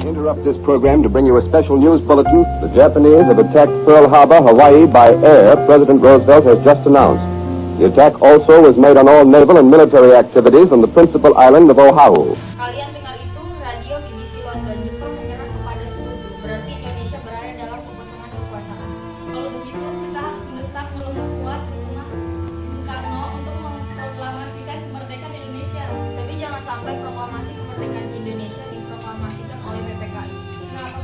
interrupt this program to bring you a special news bulletin. The Japanese have attacked Pearl Harbor, Hawaii by air, President Roosevelt has just announced. The attack also was made on all naval and military activities on the principal island of Oahu. Kalian dengar itu, radio BBC London, Jepang menyerah kepada sekutu. Berarti Indonesia berada dalam kekosongan kekuasaan. Kalau begitu, kita harus mendesak melebur kuat terutama Bung Karno untuk memproklamasikan kemerdekaan Indonesia. Tapi jangan sampai proklamasi kemerdekaan Indonesia diproklamasikan oleh PPKI. Kenapa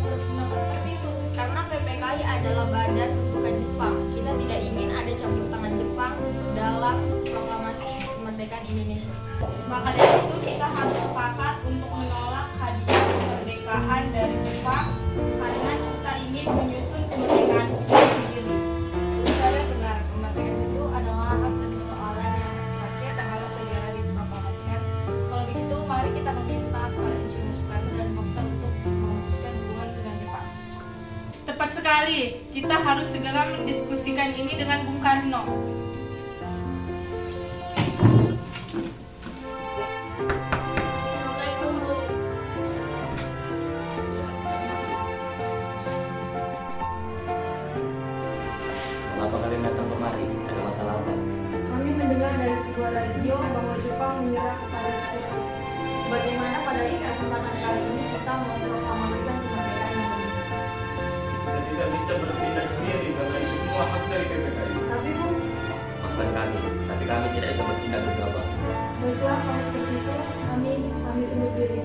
seperti itu? Karena PPKI adalah badan bentukan Jepang. Kita tidak ingin ada campur tangan Jepang dalam proklamasi kemerdekaan Indonesia. Maka dari itu kita harus sepakat untuk menolak hadiah kemerdekaan dari Jepang karena kita ingin menyusun kemerdekaan kita sendiri. Saya benar, kemerdekaan itu adalah hak dan persoalan yang rakyat yang harus segera diproklamasikan. Kalau begitu, mari kita meminta kepada Insinyur Soekarno dan Mokhtar untuk memutuskan hubungan dengan Jepang. Tepat sekali, kita harus segera mendiskusikan ini dengan Bung Karno. Mengapa kalian datang kemari? Ada masalah apa? Kami mendengar dari sebuah radio bahwa Jepang menyerah kepada sekutu. Bagaimana pada kesempatan kali ini kita memproklamasikan kemerdekaan Indonesia? Kita tidak bisa bertindak sendiri karena itu semua hak dari PPKI. Tapi Bu, Maafkan kami, tapi kami tidak bisa bertindak gegabah. Baiklah, kalau seperti itu, kami undur diri.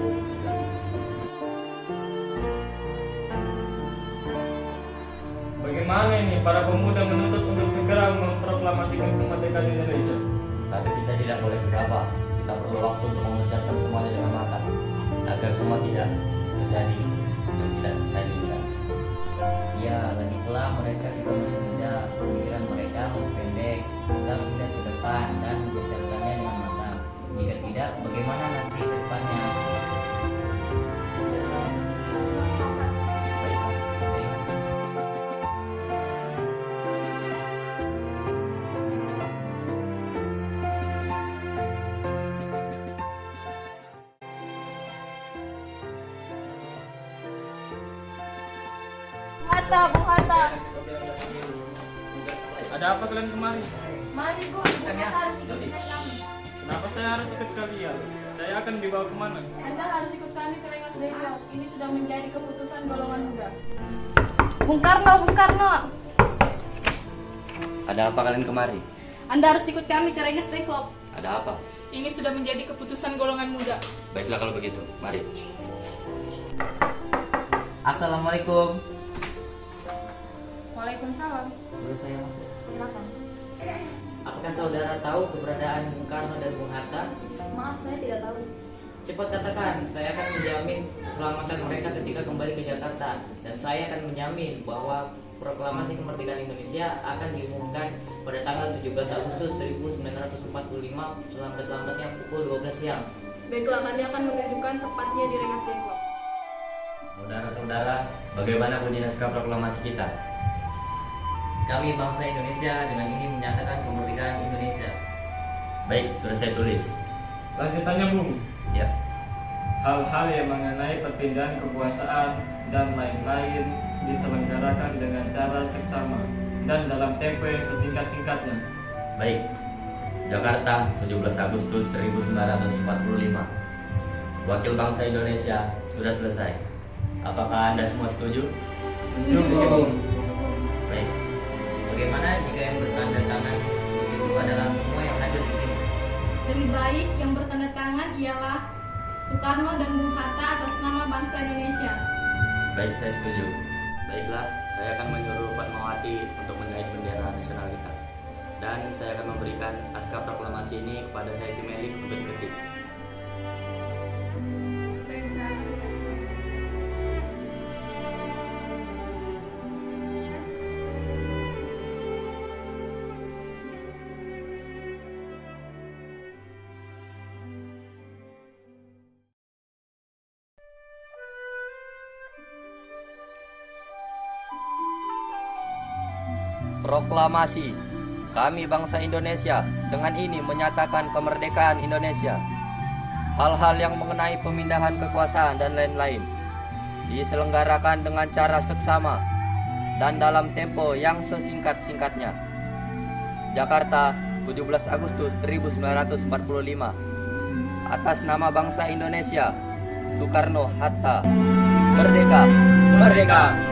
Bagaimana ini para pemuda menuntut untuk segera memproklamasikan kemerdekaan Indonesia? Tapi kita tidak boleh gegabah. Kita perlu waktu untuk mempersiapkan semuanya dengan matang agar semua tidak terjadi dan tidak terjadi. Ya, lagi pula mereka juga masih muda, pemikiran mereka masih pendek. Kita harus melihat ke depan dan mempersiapkannya dengan matang. Jika tidak, bagaimana nanti ke depannya? Kita semua sepakat. Baiklah. Bung Hatta. Ada apa kalian kemari? mari Bu, kita harus ikut dengan kami. Kenapa saya harus ikut kalian? Saya akan dibawa kemana? Anda harus ikut kami ke Rengas Dengklok. Ini sudah menjadi keputusan golongan muda. Bung Karno. Ada apa kalian kemari? Anda harus ikut kami ke Rengas Dengklok. Ada apa? Ini sudah menjadi keputusan golongan muda. Baiklah kalau begitu, mari. Assalamualaikum. Waalaikumsalam. Boleh saya masuk? Silakan. Apakah saudara tahu keberadaan Bung Karno dan Bung Hatta? Maaf, saya tidak tahu. Cepat katakan, saya akan menjamin keselamatan mereka ketika kembali ke Jakarta. Dan saya akan menjamin bahwa proklamasi kemerdekaan Indonesia akan diumumkan pada tanggal 17 Agustus 1945 selambat-lambatnya pukul 12 siang. Baiklah, kami akan menunjukkan tepatnya di Rengas Dengklok. Saudara-saudara, bagaimana bunyi naskah proklamasi kita? Kami bangsa Indonesia dengan ini menyatakan kemerdekaan Indonesia. Baik, sudah saya tulis. Lanjutannya Bung, Ya, hal-hal yang mengenai perpindahan kekuasaan dan lain-lain diselenggarakan dengan cara seksama dan dalam tempo yang sesingkat-singkatnya. baik. Jakarta, 17 Agustus 1945. Wakil bangsa Indonesia sudah selesai. Apakah Anda semua setuju? Setuju. Baik. Bagaimana jika yang bertanda tangan di situ adalah semua yang hadir di sini? Lebih baik yang bertanda tangan ialah Soekarno dan Bung Hatta atas nama bangsa Indonesia. Baik, saya setuju. Baiklah, saya akan menyuruh Fatmawati untuk menjahit bendera nasional kita. Dan saya akan memberikan naskah proklamasi ini kepada Saidi Melik untuk diketik. Proklamasi. Kami bangsa Indonesia dengan ini menyatakan kemerdekaan Indonesia. Hal-hal yang mengenai pemindahan kekuasaan dan lain-lain diselenggarakan dengan cara seksama dan dalam tempo yang sesingkat-singkatnya. Jakarta, 17 Agustus 1945. Atas nama bangsa Indonesia, Soekarno-Hatta. Merdeka! Merdeka!